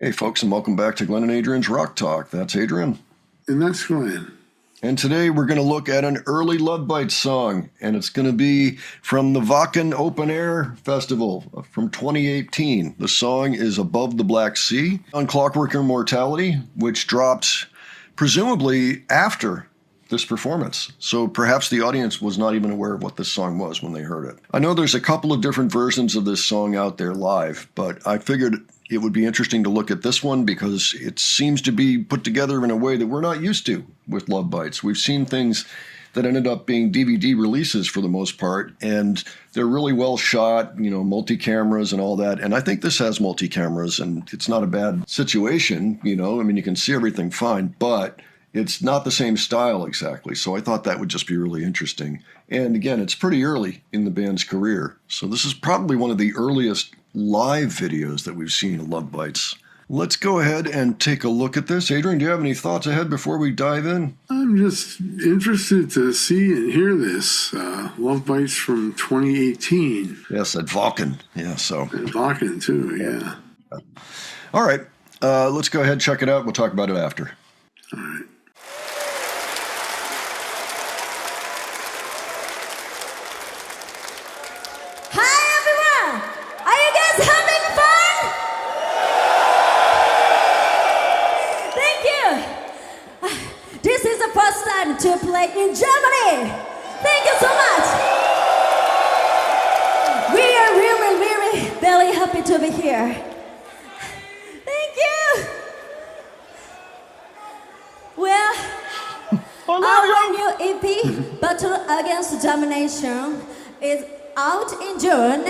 Hey folks, and welcome back to Glenn and Adrian's Rock Talk. That's Adrian. And that's Glenn. And today we're going to look at an early Lovebites song, and it's going to be from the Wacken Open Air Festival from 2018. The song is Above the Black Sea on Clockwork Immortality, which dropped presumably after this performance. So perhaps the audience was not even aware of what this song was when they heard it. I know there's a couple of different versions of this song out there live, but I figured it would be interesting to look at this one because it seems to be put together in a way that we're not used to with Lovebites. We've seen things that ended up being DVD releases for the most part, and they're really well shot, multi-cameras and all that. And I think this has multi-cameras, and it's not a bad situation, I mean, you can see everything fine, but it's not the same style exactly. So I thought that would just be really interesting. And again, it's pretty early in the band's career. So this is probably one of the earliest live videos that we've seen of Lovebites. Let's go ahead and take a look at this. Adrian, do you have any thoughts ahead before we dive in? I'm just interested to see and hear this. Lovebites from 2018. Yes, at Wacken. Yeah, so. At Wacken, too, yeah. All right. Let's go ahead and check it out. We'll talk about it after. All right. To play in Germany. Thank you so much. We are really very happy to be here. Thank you. Well, our new EP, Battle Against Domination, is out in June.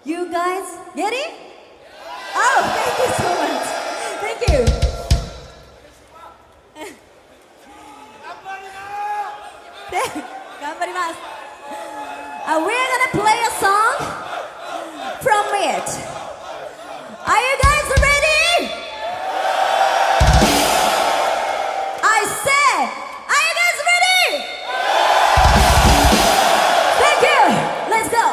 You guys get it? Oh, thank you so much. Thank you. We're gonna play a song from it. Are you guys ready? I said, are you guys ready? Thank you. Let's go.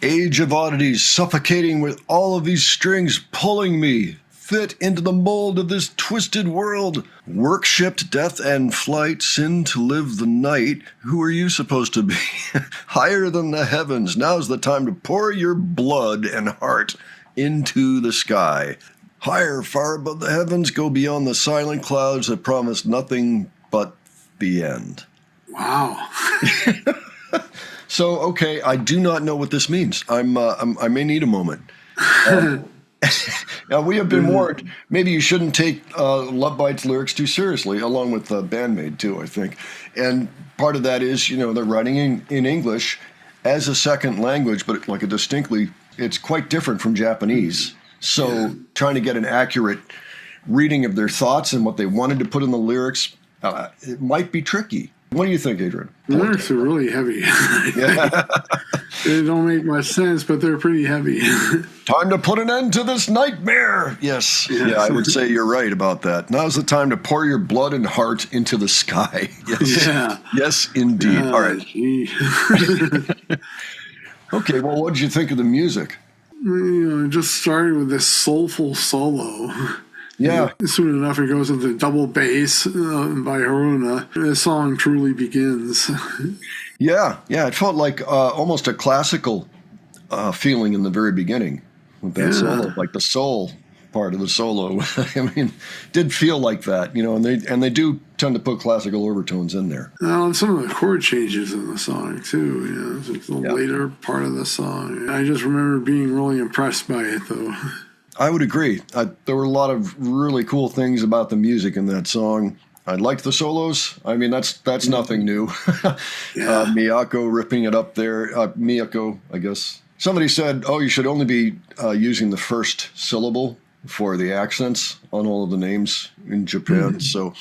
Age of oddities, suffocating with all of these strings pulling me. Fit into the mold of this twisted world. Work-shipped death and flight, sin to live the night. Who are you supposed to be? Higher than the heavens. Now's the time to pour your blood and heart into the sky. Higher, far above the heavens, go beyond the silent clouds that promise nothing but the end. Wow. So, okay, I do not know what this means. I may need a moment. Now, we have been warned. Maybe you shouldn't take Lovebites lyrics too seriously, along with Bandmate, too, I think. And part of that is, they're writing in English as a second language, but like it's quite different from Japanese. So trying to get an accurate reading of their thoughts and what they wanted to put in the lyrics, it might be tricky. What do you think, Adrian? The lyrics are really heavy. They don't make much sense, but they're pretty heavy. Time to put an end to this nightmare. Yes. Yeah, I would say you're right about that. Now's the time to pour your blood and heart into the sky. Yes. Yeah. Yes, indeed. All right. Okay, well, what did you think of the music? It just started with this soulful solo. Yeah. Soon enough, it goes into double bass by Haruna. The song truly begins. Yeah. It felt like almost a classical feeling in the very beginning with that solo, like the soul part of the solo. I mean, did feel like that, and they do tend to put classical overtones in there. And some of the chord changes in the song too. It's the later part of the song. I just remember being really impressed by it, though. I would agree. There were a lot of really cool things about the music in that song. I liked the solos. I mean, that's nothing new. Miyako ripping it up there. Miyako, I guess. Somebody said, you should only be using the first syllable for the accents on all of the names in Japan. So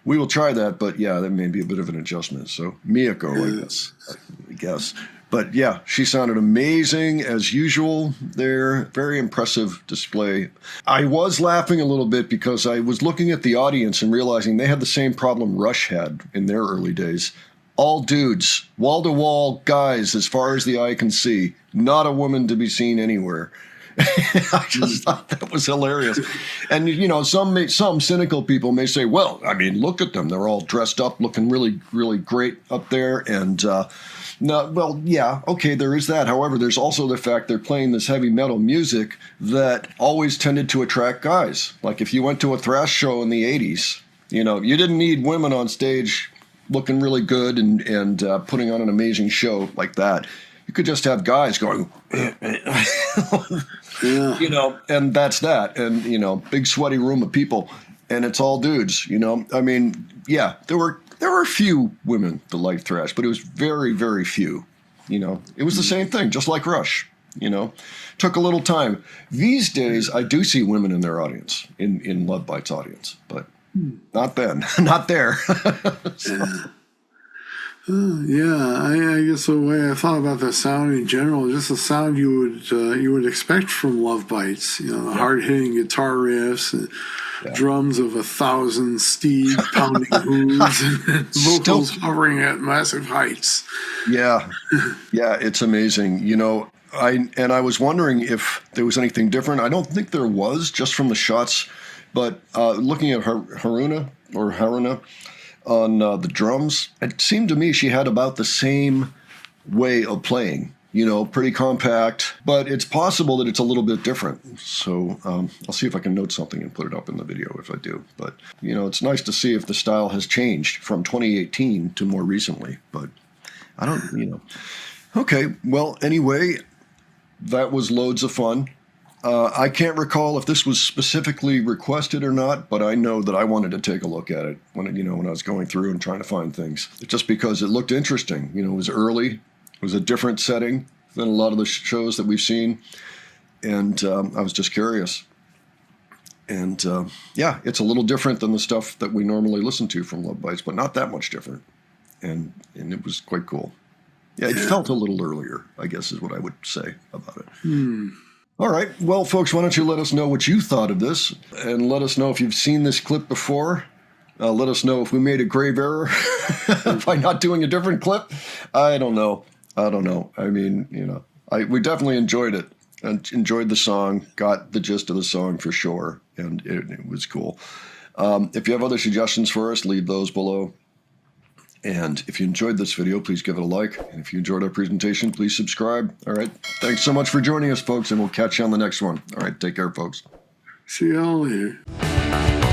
we will try that, but that may be a bit of an adjustment. So Miyako, I guess. But yeah, she sounded amazing as usual there. Very impressive display. I was laughing a little bit because I was looking at the audience and realizing they had the same problem Rush had in their early days. All dudes, wall-to-wall guys as far as the eye can see. Not a woman to be seen anywhere. I just thought that was hilarious. And, some cynical people may say, well, I mean, look at them. They're all dressed up, looking really, really great up there. And, there is that. However, there's also the fact they're playing this heavy metal music that always tended to attract guys. Like if you went to a thrash show in the 80s, you didn't need women on stage looking really good and putting on an amazing show like that. You could just have guys going, and that's that. And, big sweaty room of people, and it's all dudes, I mean, there were a few women that liked thrash, but it was very, very few, It was the same thing, just like Rush, Took a little time. These days, I do see women in their audience, in Lovebites' audience, but not then, not there. I guess the way I thought about the sound in general, just the sound you would expect from Lovebites, the hard-hitting guitar riffs, and drums of 1,000 steed pounding hooves, and vocals hovering at massive heights. Yeah, it's amazing. I was wondering if there was anything different. I don't think there was, just from the shots, but looking at Haruna on the drums, it seemed to me she had about the same way of playing, pretty compact, but it's possible that it's a little bit different. So I'll see if I can note something and put it up in the video if I do. But, it's nice to see if the style has changed from 2018 to more recently, but I don't, Okay, well, anyway, that was loads of fun. I can't recall if this was specifically requested or not, but I know that I wanted to take a look at it when I was going through and trying to find things, just because it looked interesting. It was early. It was a different setting than a lot of the shows that we've seen. And I was just curious. And it's a little different than the stuff that we normally listen to from Lovebites, but not that much different. And it was quite cool. Yeah, it felt a little earlier, I guess is what I would say about it. All right. Well, folks, why don't you let us know what you thought of this, and let us know if you've seen this clip before. Let us know if we made a grave error by not doing a different clip. I don't know. I mean, we definitely enjoyed it and enjoyed the song, got the gist of the song for sure, and it was cool. If you have other suggestions for us, leave those below. And if you enjoyed this video, please give it a like. And if you enjoyed our presentation, please subscribe. All right. Thanks so much for joining us, folks, and we'll catch you on the next one. All right. Take care, folks. See y'all later.